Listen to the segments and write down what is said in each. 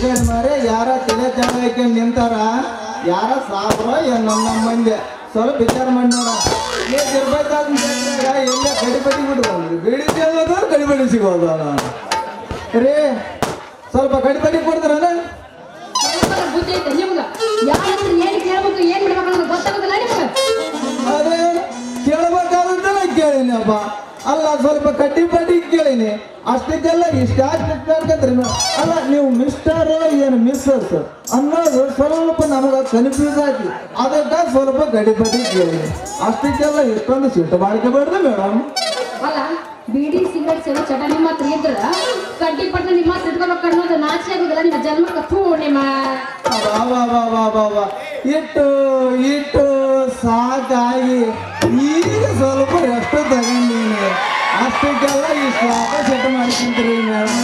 ಕಡೆ ಮಾರೆ ಯಾರ ತಲೆ ಜಾಗಕ್ಕೆ ನಿಂತಾರ ಯಾರ ಸಾಬ್ರ ನಮ್ಮ ಮಂದಿ ಸ್ವಲ್ಪ ವಿಚಾರ ಮಾಡಿ ನೋಡ ಎಲ್ಲ ಕಡಿಪಟ್ಟಿ ಬಿಡ್ರಿ ಬಿಡಿ ಸಿಗೋದು ಕಡಿಪಟ್ಟಿ ಸಿಗೋದು ರೀ ಸ್ವಲ್ಪ ಕಡಿಪಟ್ಟಿ ಕೊಡ್ತಾರಲ್ಲ ಬುದ್ಧಿ ಐತೆ ನಿಮ್ಗ ಯಾರಂದ್ರೆ ಏನ್ ಕೇಳ್ಬೇಕು ಏನ್ ಬಿಡ್ಬೇಕು ಅನ್ನೋದು ಗೊತ್ತಾಗೋದಿಲ್ಲ ನಿಮ್ಗೆ ಅದೇ ಕೇಳಬೇಕಾದಂತ ಕೇಳಿನಪ್ಪ ಅಲ್ಲ ಸ್ವಲ್ಪ ಕಡ್ಡಿ ಪಟ್ಟಿ ಕೇಳಿನಿ ಅಷ್ಟಕ್ಕೆಲ್ಲ ಇಷ್ಟ ಆಗ್ತಂದ್ರಿ ಅಲ್ಲ ನೀವು ಮಿಸ್ಟರ್ ಏನು ಮಿಸ್ಸಸ್ ಅನ್ನೋದು ಸ್ವಲ್ಪ ನಮಗೆ ಕನ್ಫ್ಯೂಸ್ ಆಯ್ತು ಅದಕ್ಕೆ ಸ್ವಲ್ಪ ಕಡ್ಡಿ ಪಟ್ಟಿ ಕೇಳಿನಿ ಅಷ್ಟಕ್ಕೆಲ್ಲ ಇಷ್ಟೊಂದು ಸಿಟ್ಟು ಮಾಡ್ಕೋಬೇಡ್ರಿ ಮೇಡಮ್ ಅಲ್ಲ ಬೀಡಿ ಸಿಗರೇಟ್ ಸೇವೆ ಚಟ ನಿಮ್ಮ ಹತ್ರ ಇದ್ರ ಕಡ್ಡಿ ಪಟ್ಟ ನಿಮ್ಮ ಹತ್ರ ಇಟ್ಕೋಬೇಕು ಅನ್ನೋದು ನಾಚಿ ಆಗುದಿಲ್ಲ ನಿಮ್ಮ ಜನ್ಮಕ್ಕೆ ಥೂ ನಿಮ್ಮ ಇಟ್ಟು ಇಟ್ಟು ಸಾಕಾಗಿ ಈಗ ಸ್ವಲ್ಪ ರೆಸ್ಟ್ ತಗೊಂಡೀನಿ ಅಷ್ಟಕ್ಕೆಲ್ಲ ಈ ಸ್ವಾದ ಸೆಟ್ ಮಾಡ್ಕೊಂತೀರಿ ಮೇಡಮ್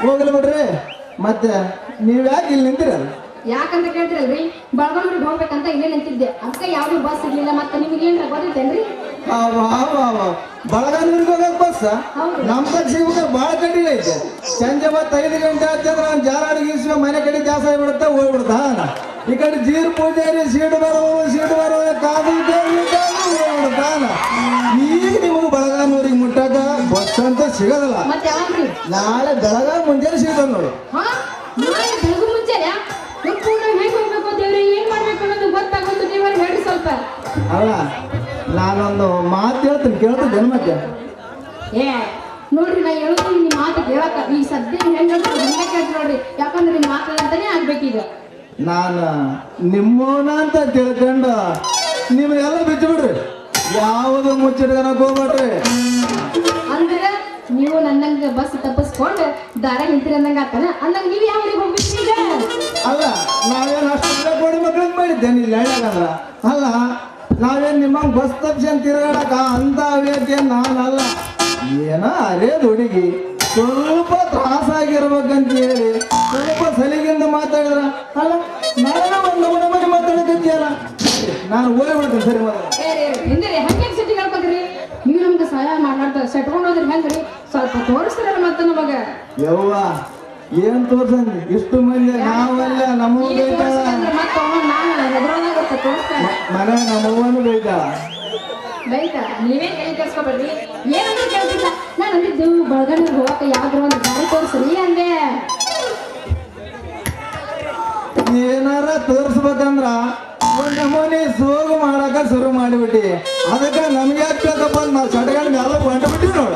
ಹೋಗ್ಲಿ ಬಿಡ್ರಿ ಮತ್ತೆ ನೀವ್ಯಾಕೆ ಇಲ್ಲಿ ನಿಂತಿರಲ್ಲ ಯಾಕಂತ ಕೇಳ್ತಿರಲ್ರಿ ಬೆಳಗಾವಿಗೆ ಹೋಗ್ಬೇಕಂತ ಇಲ್ಲೇ ನಿಂತಿದ್ದೆ ಅದಕ್ಕೆ ಯಾವ್ದು ಬಸ್ ಇರ್ಲಿಲ್ಲ ಮತ್ತೆ ನಿಮ್ಗೆ ಏನ್ರ ಗೊತ್ತೈತೇನ್ರಿ ಬಳಗಂದ್ರಿಗೆ ಹೋಗಕ್ ಬಸ್ ನಮ್ಮ ಕಡೆ ಸಿಗ್ಬೇಕು ಭಾಳ ಕಡಿಮೆ ಐತೆ ಸಂಜೆ ಮತ್ತೆ 5 ಗಂಟೆ ಆದ್ರೆ ನಾನು ಜಾರಾಡಿ ಗೀಸುವ ಮನೆ ಕಡೆ ಜಾಸ್ತಿ ಆಗಿಬಿಡುತ್ತೆ ಹೋಗ್ಬಿಡ್ತಾ ಈ ಕಡೆ ಜೀರ್ ಪೂಜಾರಿ ಸೀಟ್ ಬರೋ ಕಾದು ಹೋಗ್ಬಿಡ್ತಾನ ಈಗ ನಿಮಗೆ ಬಳಗಾನೂರಿಗೆ ಮುಟ್ಟಾಕ ಬಸ್ ಅಂತ ಸಿಗೋದಿಲ್ಲ ನಾಳೆ ಬೆಳಗಾವಿ ಮುಂಜಾನೆ ಸಿಗ್ತದೆ ನೋಡು ಬೆಳಗು ಮುಂಚೆನೆ ಹೇಗೆ ಹೋಗ್ಬೇಕು ದೇವ್ರಿ ಏನ್ ಮಾಡ್ಬೇಕು ಅನ್ನೋದು ಗೊತ್ತಾಗೋದು ದೇವರ ಹೇಳಿ ಸ್ವಲ್ಪ ಅಲ್ಲ ನಾನೊಂದು ಮಾತು ಹೇಳ್ತೀನಿ ಕೇಳ್ತಿದ್ದೇನೆ ಮತ್ತೆ ನೋಡ್ರಿ ನಾ ಹೇಳೋದು ನಿಮ್ಮ ಮಾತು ಕೇಳಕ್ಕ ಈ ಸದ್ಯ ಹೆಂಗ ಕೇಳ್ತಿ ನೋಡ್ರಿ ಯಾಕಂದ್ರೆ ನಿಮ್ಮ ಮಾತು ಅಂತಾನೆ ಆಗ್ಬೇಕೀಗ ನಾನು ನಿಮ್ಮವನ ಅಂತ ತಿಳ್ಕೊಂಡು ನಿಮಗೆಲ್ಲ ಬಿಟ್ಟು ಬಿಡ್ರಿ ಯಾವುದು ಮುಚ್ಚಿಟ್ಕೊಳಕ್ ಹೋಗ್ಬೇಡ್ರಿ ಅಂದ್ರೆ ನೀವು ನನ್ನಂಗ ಬಸ್ ತಪ್ಪಿಸ್ಕೊಂಡು ದಾರ ನಿಂತಿರಿ ಅಂದಂಗ ಆತನ ಅಂದಂಗ ನೀವು ಯಾವ ಊರಿಗೆ ಹೋಗ್ಬಿಟ್ರಿ ಈಗ ಅಲ್ಲ ನಾವೇನು ಅಷ್ಟು ಕೋಡಿ ಮಕ್ಳಿಗೆ ಮಾಡಿದ್ದೇನೆ ಇಲ್ಲಿ ಹೇಳಕಂದ್ರ ಅಲ್ಲ ನಾವೇನು ನಿಮ್ಮ ಬಸ್ ತಪ್ಪಿಸಿ ತಿರುಗಾಡಕ ಅಂತ ವ್ಯಕ್ತಿ ನಾನಲ್ಲ ಏನೋ ಅರೇದು ಹುಡುಗಿ ಸ್ವಲ್ಪ ತ್ರಾಸಾಗಿರ್ಬೇಕಂತ ಹೇಳಿ ಸ್ವಲ್ಪ ಸಲಿಗೆಂದು ಮಾತಾಡಿದ್ರ ಅಲ್ಲ ನಾನು ಒಂದು ನಮಗೆ ಮಾತಾಡಕತ್ತೀಯಲ್ಲ ನಾನು ಹೋಗ್ಬಿಡ್ತೀನಿ ಸರಿ ಹಿಂದೆ ಹಂಗೆ ಸಿಟಿ ಹೇಳ್ಬೇಕ್ರಿ ನೀವು ನಮ್ಗೆ ಸಹಾಯ ಮಾಡ್ಲಾರ್ದ ಸೆಟ್ಕೊಂಡು ಹೋದ್ರಿ ಹೆಂಗ್ರಿ ಸ್ವಲ್ಪ ತೋರಿಸ್ತಾರಲ್ಲ ಮತ್ತೆ ನಮಗ ಯವ್ವ ಏನ್ ತೋರ್ಸಂದಿ ಇಷ್ಟು ಮಂದಿ ನಾವೆಲ್ಲ ನಮ್ಮವ್ವ ಮನೆ ನಮ್ಮವ್ವನು ಬೈತಾ ನೀವೇನ್ ಕೈ ಕೆಲ್ಸ್ಕೊಬೇಡ್ರಿ ಏನಂದ್ರೆ ಕೇಳ್ತಿಲ್ಲ ನಾನು ಅಂದಿದ್ದು ಬಳಗನಿಗೆ ಹೋಗಕ್ಕೆ ಯಾವ್ದ್ರ ಒಂದು ದಾರಿ ತೋರಿಸ್ರಿ ಅಂದೆ ಏನಾರ ತೋರಿಸ್ಬೇಕಂದ್ರ ಒಂದ್ ನಮೂನಿ ಸೋಗು ಮಾಡಕ ಶುರು ಮಾಡಿಬಿಟ್ಟಿ ಅದಕ್ಕೆ ನಮ್ಗೆ ಯಾಕಪ್ಪ ನಾವು ಸಡಗಂಡ್ ಎಲ್ಲ ಹೊಂಟಬಿಟ್ಟಿ ನೋಡ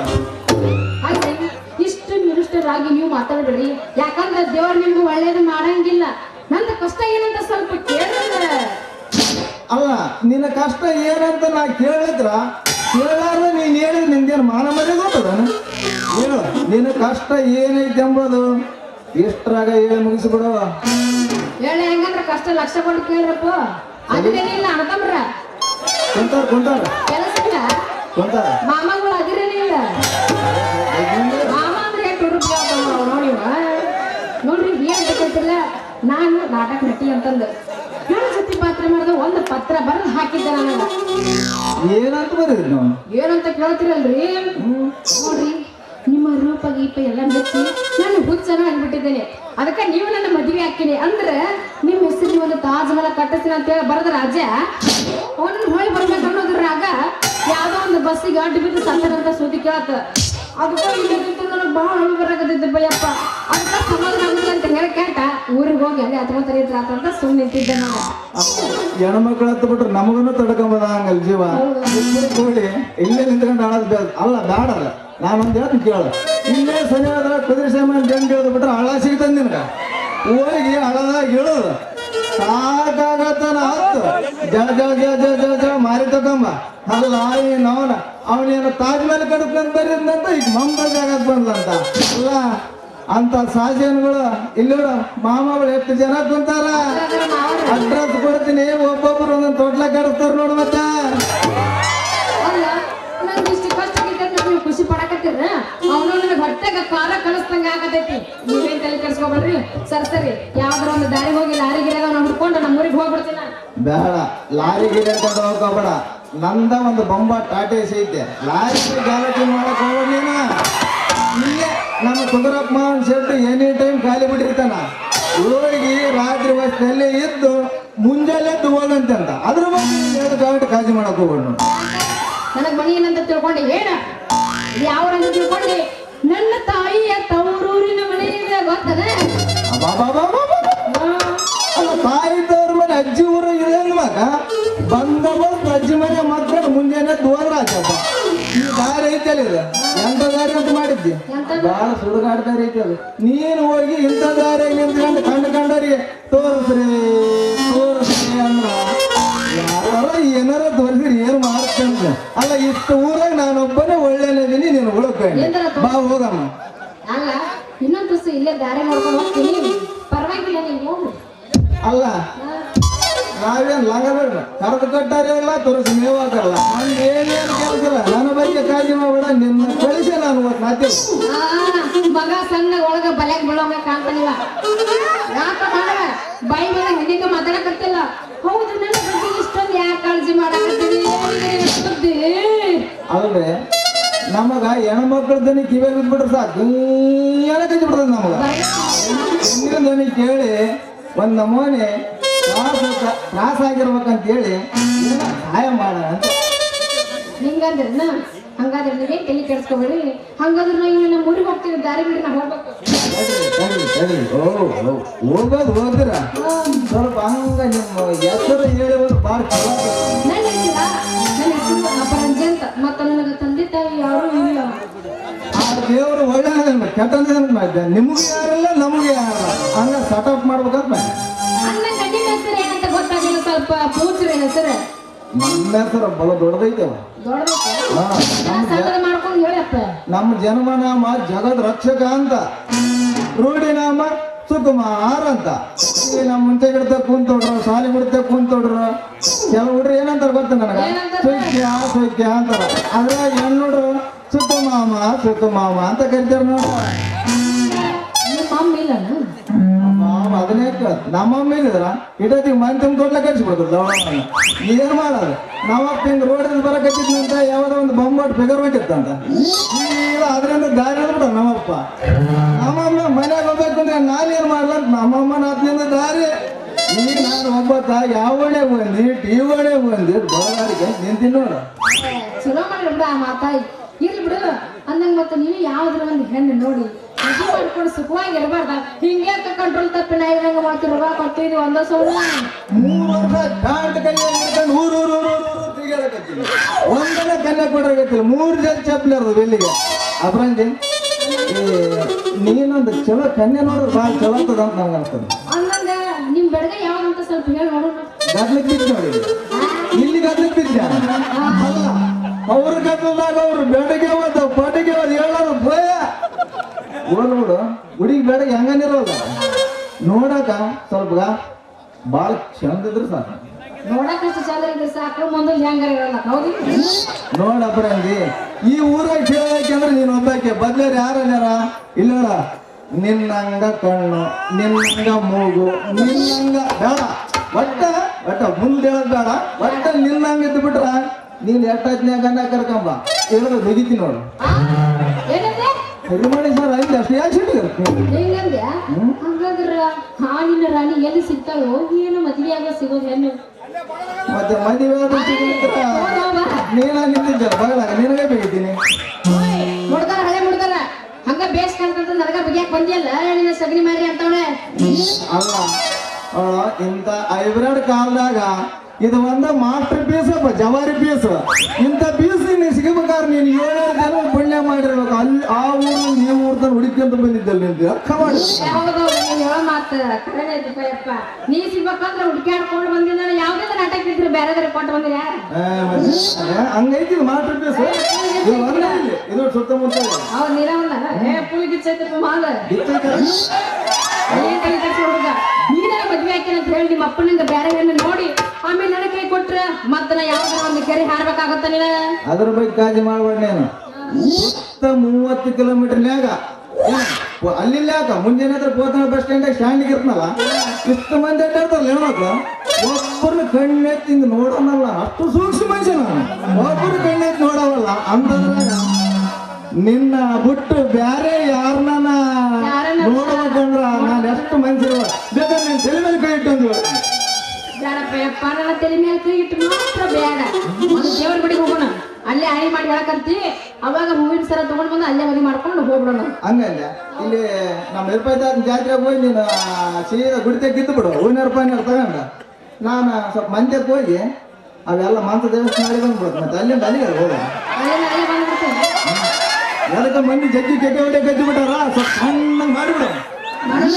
ಇಷ್ಟು ನಿರುಷ್ಟರಾಗಿ ನೀವು ಮಾತಾಡ್ಬೇಡ್ರಿ ಯಾಕಂದ್ರೆ ದೇವ್ರ ನಿಮ್ಗೆ ಒಳ್ಳೇದು ಮಾಡಂಗಿಲ್ಲ ನಂದು ಕಷ್ಟ ಏನಂತ ಸ್ವಲ್ಪ ಕೇಳಿದ್ರೆ ಅಲ್ಲ ನಿನ್ನ ಕಷ್ಟ ಏನಂತ ನಾ ಕೇಳಿದ್ರ ಕೇಳಾರ್ದ ನೀನ್ ಹೇಳಿದ್ರೆ ನಿಂದೇನು ಮಾನ ಮರ್ಯಾದೆ ಗೊತ್ತದ ಹೇಳು ನಿನ್ನ ಕಷ್ಟ ಏನೈತೆ ಎಂಬುದು ಎಷ್ಟ್ರಾಗ ಹೇಳಿ ಮುಗಿಸ್ಬಿಡು ಹೇಳಿ ಹೆಂಗಂದ್ರೆ ಕಷ್ಟ ಲಕ್ಷ ಕೊಟ್ಟು ಕೇಳ್ರಪ್ಪ ಅದಿರೇನಿಲ್ಲ ಅಣತಂಬ್ರ ಕುಂತಾರ ಕೆಲಸ ಇಲ್ಲ ಕುಂತಾರ ಮಾಮಗಳು ಅದಿರೇನಿಲ್ಲ ಮಾಮ ಅಂದ್ರೆ ನೋಡಿ ನೋಡ್ರಿ ಏನ್ ಕೇಳ್ತಿಲ್ಲ ನಾನು ನಾಟಕ ನಟಿ ಅಂತಂದು ನಾನು ಸತಿ ಪಾತ್ರ ಮಾಡಿದ ಒಂದು ಪತ್ರ ಬರೆದು ಹಾಕಿದ್ದೆ ನನಗ ಏನಂತ ಬರೀರಿ ನಾವು ಏನಂತ ಕೇಳ್ತಿರಲ್ರಿ ನೋಡ್ರಿ ನಿಮ್ಮ ರೂಪ ಗೀಪ ಎಲ್ಲ ಮೆಚ್ಚಿ ನಾನು ಹುಚ್ಚನ ಆಗ್ಬಿಟ್ಟಿದ್ದೇನೆ ಅದಕ್ಕೆ ನೀವು ನನ್ನ ಮದುವೆ ಹಾಕಿನಿ ಅಂದ್ರೆ ನಿಮ್ಮ ಹೆಸರಿಗೆ ಒಂದು ತಾಜ್ ಮಹಲ್ ಕಟ್ಟಿಸ್ತೀನಿ ಅಂತ ಹೇಳಿ ಬರದ ರಾಜ ಅವನನ್ನು ಹೊಳಿ ಬರ್ಬೇಕು ಅನ್ನೋದ್ರ ರಾಗ ಯಾವ್ದೋ ಒಂದು ಬಸ್ಸಿಗೆ ಅಡ್ಡು ಬಿದ್ದು ಸತ್ತನಂತ ಸುದ್ದಿ ಕೇಳತ್ತ ಅದಕ್ಕೆ ನನಗೆ ಭಾಳ ಹೊಳಿ ಬರಾಕತ್ತೈತೆ ಯಪ್ಪ ಅದಕ್ಕೆ ಸಮಾಧಾನ ಆಗುದಿಲ್ಲ ಅಂತ ಹೇಳಿ ಕೇಟ ಊರಿಗೆ ಹೋಗಿ ಅಲ್ಲಿ ಅಥವಾ ತರೀತ್ರ ಅಂತ ಸುಮ್ಮನೆ ನಿಂತಿದ್ದೆ ನಾನು ಹೆಣ್ಮಕ್ಳು ಹತ್ತು ಬಿಟ್ರೆ ನಮಗೂನು ತಡ್ಕೊಂಬದ ಹಂಗಲ್ ಜೀವ ಕೂಡಿ ಇಲ್ಲೇ ನಿಂತ್ಕೊಂಡು ಆಡೋದು ಅಲ್ಲ ಬೇಡಲ್ಲ ನಾನೊಂದು ಹೇಳ್ತೀನಿ ಕೇಳ ಇಲ್ಲೇ ಸನಿ ಆದ್ರೆ ಕುದುರೆ ಸಾಮಾನು ಜಂಡಿ ಹೇಳ್ದು ಬಿಟ್ರೆ ಹಳ ಸಿಗ್ತಂದ ನಿನ್ಗ ಹೋಗಿ ಹಳದಾಗ ಹೇಳೋದು ಸಾಕಾಗತ್ತನ ಹತ್ತು ಜ ಮಾರಿ ತಗೊಂಬ ಅಲ್ಲ ಅವನ ಅವನೇನು ತಾಜ್ ಮಹಲ್ ಕಡಸ್ಕೊಂಡ್ ಬರೀದಂತ ಈಗ ಮಂಬಲ್ ಜಾಗಕ್ಕೆ ಬಂದಂತ ಅಲ್ಲ ಅಂತ ಸಾಜನ್ಗಳು ಇಲ್ಲಿ ಮಾಮಗಳು ಎಷ್ಟು ಜನ ಕುಂತಾರ ಅಡ್ರೆಸ್ ಕೊಡ್ತೀನಿ ಒಬ್ಬೊಬ್ರು ಒಂದೊಂದು ತೊಟ್ಲ ಕಡಿಸ್ತಾರ ನೋಡು ಮತ್ತೆ ಖುಷಿ ಪಡಕತ್ತೀರ ಅವನು ನನಗೆ ಹೊಟ್ಟೆಗೆ ಖಾರ ಕಳಿಸ್ದಂಗ ಆಗತೈತಿ ನೀವೇನ್ ತಲೆ ಕೆಡ್ಸ್ಕೊಬೇಡ್ರಿ ಸರಿ ಯಾವ್ದಾರ ಒಂದು ದಾರಿ ಹೋಗಿ ಲಾರಿ ಗಿರಾಗ ನಾವು ಹುಡ್ಕೊಂಡು ನಮ್ಮ ಊರಿಗೆ ಹೋಗ್ಬಿಡ್ತೀನ ಬೇಡ ಲಾರಿ ಗಿಡ ಹೋಗ್ಕೋಬೇಡ ನಂದ ಒಂದು ಬೊಂಬ ಟಾಟೇಸ್ ಐತೆ ಲಾರಿ ಗ್ಯಾಲಟಿ ಮಾಡಕ್ ಹೋಗ್ಬೇಡ ನೀನು ಇಲ್ಲೇ ನಮ್ಮ ಕುದುರಪ್ಪ ಶೆಡ್ ಎನಿ ಟೈಮ್ ಖಾಲಿ ಬಿಟ್ಟಿರ್ತಾನ. ಹೋಗಿ ರಾತ್ರಿ ವಯಸ್ಸಲ್ಲಿ ಇದ್ದು ಮುಂಜಾನೆ ಎದ್ದು ಹೋಗಂತೆ ಅಂತ ಅದ್ರ ಬಗ್ಗೆ ಕಾಳಜಿ ಮಾಡಕ್ ಹೋಗ್ಬೇಡ. ನನಗ್ ಮನಿ ಏನಂತ ತಿಳ್ಕೊಂಡೆ ಏನ ಯಾವ್ರಂತ ತಿಳ್ಕೊಂಡೆ? ನನ್ನ ತಾಯಿಯ ತವರೂರಿನ ಮನೆ ಇದೆ ಗೊತ್ತದ? ಅಲ್ಲ ತಾಯಿದವ್ರ ಮನೆ ಅಜ್ಜಿ ಊರ ಇದೆ ಮಗ ಬಂದ ಅಜ್ಜಿ ಮನೆ ಮಕ್ಕಳ ಮುಂಜಾನೆ ಹೋದ್ರ ಆಚಪ್ಪ. ಈ ದಾರಿ ಐತಲ್ಲ ಇದು ಎಂತ ದಾರಿ ಅಂತ ಮಾಡಿದ್ದಿ? ಬಹಳ ಸುಡುಗಾಡ ದಾರಿ ಐತಲ್ಲ. ನೀನು ಹೋಗಿ ಇಂಥ ದಾರಿ ನಿಂತ್ಕೊಂಡು ಕಂಡರಿಗೆ ತೋರಿಸ್ರಿ ಅಂದ್ರ ಯಾರ ಏನಾರ ತೋರಿಸ್ರಿ ಏನ್ ಮಾಡ್ತಂತ. ಅಲ್ಲ ಇಷ್ಟು ಊರಾಗ ನಾನೊಬ್ಬನೇ ಒಳ್ಳೆಯದೀನಿ, ನೀನು ಉಳ್ಕೊಂಡೆ ಬಾ ಹೋಗಮ್ಮ. ಅಲ್ಲ ಇನ್ನೊಂದು ದಿವಸ ಇಲ್ಲೇ ದಾರಿ ನೋಡ್ಕೊಂಡು ಹೋಗ್ತೀನಿ, ಪರವಾಗಿಲ್ಲ ನೀವು ಹೋಗು. ಅಲ್ಲ ನಾವೇನ್ ಲಂಗಬೇಡ ಕರೆದು ಕಟ್ಟಾರಿಲ್ಲ ತೋರಿಸಿ ಮೇವಾಗಲ್ಲ. ನನ್ಗೆ ಏನೇನು ಕೆಲಸ ಇಲ್ಲ, ನನ್ನ ಬಗ್ಗೆ ಕಾಳಜಿ ಮಾಡಬೇಡ. ನಿನ್ನ ಕಳಿಸಿ ನಾನು ಮಾತಿ ಮಗ ಸಣ್ಣ ಒಳಗ ಬಲೆಗ್ ಬೀಳೋಂಗ ಕಾಣ್ತಾನಿಲ್ಲ. ಯಾಕ ಬಾಯಿ ಮೇಲೆ ಹಿಂದಿಗೆ ಮಾತಾಡಕತ್ತಿಲ್ಲ. ಹೌದು ನನ್ನ ಬಗ್ಗೆ ಇಷ್ಟೊಂದು ಯಾಕೆ ಕಾಳಜಿ ಮಾಡಕತ್ತೀವಿ? ಅಲ್ರಿ ನಮಗ ಹೆಣ್ಮಕ್ಳ ದನಿ ಕಿವೆ ಬಿದ್ಬಿಟ್ರೆ ಸಾಕು ಕಚ್ಚಿ ಬಿಡ್ತದ. ನಮಗ ಹೆಣ್ಣಿನ ಧ್ವನಿ ಕೇಳಿ ಒಂದ್ ನಮೂನೆ ತ್ರಾಸ ಆಗಿರ್ಬೇಕಂತ ಹೇಳಿ ಸಹಾಯ ಮಾಡೋಣ ಅಂತ. ಹಿಂಗಂದ್ರನ ಹಂಗಾದ್ರೆ ನೀವೇ ತಲೆ ಕೆಡಿಸ್ಕೋಬೇಡಿ. ಹಂಗಾದ್ರೆ ನಾವು ನಮ್ಮ ಊರಿಗೆ ಹೋಗ್ತೀವಿ, ದಾರಿ ಬಿಡಿ ನಾವು ಹೋಗ್ಬೇಕು. ಹೋಗೋದು ಹೋದ್ರ ಸ್ವಲ್ಪ ಹಂಗ ನಿಮ್ಮ ಹೆಸರು ಹೇಳುವುದು ಭಾಳ ಚಲೋ. ನನ್ನ ಹೆಸರು ಅಪರಂಜಿ ಅಂತ. ಮತ್ತ ನನಗೆ ತಂದೆ ತಾಯಿ ಯಾರು ಇಲ್ಲ. ಆ ದೇವರು ಒಳ್ಳೆ ಕೆಟ್ಟ ನಿಮ್ಗೆ ಯಾರಿಲ್ಲ ನಮ್ಗೆ ಯಾರಲ್ಲ ಹಂಗ ಸಟಪ್ ಮಾಡ್ಬೇಕಂತ. ಅಣ್ಣ ಗಂಡಿನ ಹೆಸರು ಏನಂತ ಗೊತ್ತಾಗಿಲ್ಲ, ಸ್ವಲ್ಪ ಪೂಜ್ರಿ ಹೆಸರು. ನಮ್ಮ ಹೆಸರು ಬಲ ದೊಡ್ಡದೈತೆ. ಮಾಡ್ಕೊಂಡು ಹೇಳಪ್ಪ. ನಮ್ಮ ಜನ್ಮನಾಮ ಜಗದ್ ರಕ್ಷಕ ಅಂತ, ರೂಢಿನಾಮ ಸುಕುಮಾರ್ ಅಂತ. ನಮ್ಮ ಮುಂಚೆ ಗಿಡತ ಕುಂತೋಡ್ರು, ಸಾಲಿ ಬಿಡ್ತ ಕುಂತೋಡ್ರು. ಕೆಲವು ಹುಡ್ರು ಏನಂತಾರ ಗೊತ್ತ ನನಗ? ಸೌಖ್ಯ ಅಂತಾರ. ಅದ್ರಾಗ ಹೆಣ್ಣುಡ್ರು ಸುಕುಮಾಮ ಅಂತ ಕರಿತಾರ ನೋಡ್ರ. ಅದನ್ನೇ ನಮ್ಮಮ್ಮ ಇದ್ರ ಇಡೋದಿಗೆ ಮನೆ ತುಂಬ ದೊಡ್ಡ ಕರ್ಸಿಬಿಡ್ತದ. ಏನ್ ಮಾಡೋದು? ನಾವಪ್ಪ ಹಿಂಗ್ ರೋಡ್ ಬರಕತ್ತಿದ್ನಂತ ಯಾವ್ದೋ ಒಂದು ಬೊಂಬಾಟ್ ಫಿಗರ್ ಹೊಂಟಿತ್ತಂತ. ಈಗ ಅದರಿಂದ ದಾರಿ ಬಿಡ ನಮ್ಮಪ್ಪ. ನಮ್ಮಮ್ಮ ಮನ್ಯಾಗ ಹೋಗ್ಬೇಕು ಅಂದ್ರೆ ನಾನೇನ್ ಮಾಡ್ಲ, ನಮ್ಮಮ್ಮ ನಾತ್ನಿಂದ ದಾರಿ. ಈಗ ನಾನು ಒಬ್ಬತ್ತ ಯಾವಣೆ ಬಂದಿ ಟಿವಣೆ ಬಂದಿ ಗೋಳಾಡಿಗೆ ನಿಂತೀನಿ ನೋಡ. ಚಲೋ ಮಾಡಿ ಬಿಡ ಆ ಮಾತಾಯಿ ಇರ್ಲಿ ಬಿಡು ಅಂದಂಗ. ಮತ್ತೆ ನೀನು ಯಾವ್ದ್ರ ಒಂದು ಹೆಣ್ಣು ನೋಡಿ ಮದುವೆ ಮಾಡ್ಕೊಂಡು ಸುಖವಾಗಿ ಇರಬಾರ್ದ? ಹಿಂಗೆ ಕಂಟ್ರೋಲ್ ತಪ್ಪಿ ನಾ ಇರಂಗ ಮಾಡ್ತಿರುವ ಕೊಟ್ಟಿದ್ವಿ ಒಂದ ಸೋಳು 3 ವರ್ಷ ದಾಂಟ್ ಕೈ ಹಿಡ್ಕೊಂಡು ಊರು ತಿರುಗಾಡಕತ್ತೀನಿ. ಒಂದನೇ ಕನ್ಯಾ ಕೊಡಕತ್ತಿಲ್ಲ, 3 ಜನ ಚಪ್ಪಲಿ ಇರೋದು ಬೆಲ್ಲಿಗೆ. ಅಪ್ರಂಜಿ ನೀನೊಂದು ಚಲೋ ಕನ್ಯಾ ನೋಡಿದ್ರೆ ಭಾಳ ಚಲೋ ಆಗ್ತದ ಅಂತ ನಂಗೆ ಅನ್ಸ್ತದೆ. ಅಂದಂಗ ನಿಮ್ ಬೆಳಗ್ಗೆ ಯಾವ್ದಂತ ಸ್ವಲ್ಪ ಹೇಳಿ ನೋಡೋಣ. ಗದ್ಲಿಕ್ ಬಿದ್ದು ನೋಡಿ, ಇಲ್ಲಿ ಗದ್ಲಿಕ್ ಬಿದ್ದ ಅಲ್ಲ ಅವ್ರ ಗದ್ದಲ್ದಾಗ ಅವ್ರು ಬೆಳಗ್ಗೆ ಹೋದ ಪಟಿಗೆ ಹೋದ್ ಹೇಳೋದು ಭಯ. ಓದ್ಬಿಡು ಹುಡುಗಿ ಬೆಳಗ್ಗೆ ಹೆಂಗನಿರೋದ ನೋಡಕ ಸ್ವಲ್ಪ ಭಾಳ ಚಂದ ಇದ್ರೆ ಸಾಕು. ನೋಡಕಷ್ಟು ಚಂದ ಇದ್ರೆ ಸಾಕು, ಮುಂದೆ ಹೆಂಗಾರ ಇರಲ್ಲ. ಹೌದು ನೋಡಪ್ರಂಜಿ ಈ ಊರಾಗ ಕೇಳಕ್ಕೆ ಅಂದ್ರೆ ನೀನು ಒಬ್ಬಾಕೆ ಬದ್ಲಾರ ಯಾರ ಇಲ್ಲ. ನಿನ್ನಂಗ ಕಣ್ಣು, ನಿನ್ನಂಗ ಮೂಗು, ನಿನ್ನಂಗ ಬೇಡ. ಒಟ್ಟ ಮುಂದೆ ಹೇಳೋದ್ ಬೇಡ. ಒಟ್ಟ ನಿನ್ನಂಗ ಇದ್ದು ಬಿಟ್ರ ನೀನ್ ಎಷ್ಟಾಜ್ಞಾಗ ಗಂಡ ಕರ್ಕೊಂಬ ಹೇಳೋದು ತೆಗಿತೀನಿ ನೋಡು. ಸರಿಮಾಡಿ ಸರ್ ಐದು ಅಷ್ಟು ಯಾಕೆ ಹೆಂಗಂದ್ಯಾ? ಹಂಗಂದ್ರ ಹಾಲಿನ ರಾಣಿ ಎಲ್ಲಿ ಸಿಗ್ತಾಳೋ ಏನು ಮದುವೆ ಆಗೋ ಸಿಗೋದು ಹೆಣ್ಣು. ಮತ್ತೆ ಮದುವೆ ನೀನ ನಿಂತಿದ್ದ ಬಗಲಾಗ ನಿನಗೆ ಬೇಕಿದ್ದೀನಿ. ಮುಡ್ದಾರ ಹಳೆ ಮುಡ್ದಾರ ಹಂಗ ಬೇಸ್ ಕಾಣ್ತಂತ ನನಗ ಬಗ್ಯಾಕ್ ಬಂದಿಯಲ್ಲ ನಿನ್ನ ಸಗಣಿ ಮಾರಿ ಅಂತವಳೆ. ಅಲ್ಲ ಇಂಥ ಹೈಬ್ರಿಡ್ ಕಾಲದಾಗ ಇದು ಒಂದ ಮಾಸ್ಟರ್ ಪೀಸ್ ಅಪ್ಪ, ಜವಾರಿ ಪೀಸ್. ಇಂಥ ಪೀಸ್ ನೀನು ಸಿಗಬೇಕಾದ್ರೆ ನೀನು 7 ಜನ ಪುಣ್ಯ ಮಾಡಿರ್ಬೇಕು. ಅಲ್ಲಿ ಆ ಊರು ನೀವು ಊರ್ತಾನ ಹುಡುಕಂತ ಬಂದಿದ್ದಲ್ಲ ನಿಂತು ಅಕ್ಕ ಮಾಡಿ. ಮಾತು ಕರೆನೇ ಯಪ್ಪ. ನೀ ಸಿಗ್ಬೇಕಂದ್ರೆ ಹುಡುಕ್ಯಾಡ್ಕೊಂಡು ಬಂದಿನ ಯಾವ್ದಾದ್ರು ನಾಟಕ ಇದ್ರೆ ಬೇರೆದಾರ ಕೊಟ್ಟು ಬಂದಿರ ಹಂಗೈತಿ ಮಾಸ್ಟರ್ ಪೀಸ್. ಇದು ಒಂದ ಇದು ಸುತ್ತಮುತ್ತ ಅವ್ರು ನೀರ ಪುಳಿ ಗಿಚ್ಚೈತಪ್ಪ ಮಾದ ಹುಡುಗ. ನೀನ ಮದ್ವೆ ಹಾಕಿನ ಅಂತ ಹೇಳಿ ನಿಮ್ಮ ಅಪ್ಪನಿಂದ ಬೇರೆ ಹೆಣ್ಣು ನೋಡಿ ಆಮೇಲೆ ನನ್ನ ಕೈ ಕೊಟ್ರ ಮತ್ತ ನಾ ಯಾವ್ದಾರ ಒಂದು ಕೆರೆ ಹಾರ್ಬೇಕಾಗತ್ತ ನೀನ. ಅದ್ರ ಬಗ್ಗೆ ಕಾಳಜಿ ಮಾಡ್ಬೇಡ ನೀನು. ಸುತ್ತ 30 ಕಿಲೋಮೀಟರ್ನ್ಯಾಗ ಅಲ್ಲಿ ಯಾಕ ಮುಂಜಾನೆ ಹತ್ರ ಪೋತನ ಬಸ್ ಸ್ಟ್ಯಾಂಡ್ ಇರ್ತನಲ್ಲ ಇಷ್ಟು ಮಂದಿ ಅಡ್ಡಾಡ್ತಾರಲ್ಲ ಹೆಣ್ಮಕ್ಳು. ಒಬ್ಬರನ್ನ ಕಣ್ಣೆತ್ತಿ ಹಿಂಗ್ ನೋಡೋಣಲ್ಲ, ಅಷ್ಟು ಸೂಕ್ಷ್ಮ ಮನುಷ್ಯ ನಾನು. ಒಬ್ಬರು ಕಣ್ಣೆತ್ತಿ ನೋಡವಲ್ಲ ಅಂತದ್ರಾಗ ನಿನ್ನ ಬಿಟ್ಟು ಬ್ಯಾರೆ ಯಾರನ್ನ ಯಾರನ್ನ ನೋಡ್ಬೇಕಂದ್ರ ನಾನು ಎಷ್ಟು ಮನ್ಸಿರುವ ಬೇಕಾದ್ರೆ ನೀನ್ ತಲೆ ಮೇಲೆ ಕೈ ಇಟ್ಟಂದು ಬೇಡಪ್ಪ ಯಪ್ಪ ನನ್ನ ತಲೆ ಮೇಲೆ ಕೈ ಇಟ್ಟು ಮಾತ್ರ ಬೇಡ ಒಂದು ದೇವ್ರ ಗುಡಿಗೆ ಹೋಗೋಣ ಅಲ್ಲೇ ಹಣಿ ಮಾಡಿ ಹೇಳಕಂತಿ ಅವಾಗ ಹೂವಿನ ಸರ ತಗೊಂಡ್ ಬಂದು ಅಲ್ಲೇ ಮದುವೆ ಮಾಡ್ಕೊಂಡು ಹೋಗ್ಬಿಡೋಣ. ಹಂಗಲ್ಲ ಇಲ್ಲಿ ನಮ್ಮ ಇರ್ಪೈತ ಜಾತ್ರೆಗೆ ಹೋಗಿ ನೀನು ಸೀದಾ ಗುಡಿತೆ ಕಿತ್ತು ಬಿಡು ಹೂವಿನ ರೂಪಾಯಿ ತಗೊಂಡ ನಾನು ಸ್ವಲ್ಪ ಮಂದ್ಯಕ್ಕೆ ಹೋಗಿ ಅವೆಲ್ಲ ಮಾಂಸ ದೇವಸ್ಥಾನ ಮಾಡಿ ಬಂದ್ಬಿಡುತ್ತೆ ಮತ್ತೆ ಅಲ್ಲಿಂದ ಅಲ್ಲಿಗೆ ಹೋಗ ಅಲ್ಲೇ ಬಂದ್ಬಿಡ್ತೇನೆ. ಅದಕ್ಕೆ ಮಂದಿ ಜಗ್ಗಿ ಕೆಟ್ಟ ಹೊಟ್ಟೆ ಕಟ್ಟಿ ಬಿಟ್ಟಾರ ಸ್ವಲ್ಪ ಸಣ್ಣ ಮಾಡಿಬಿಡು ಮಾಡೋಣ?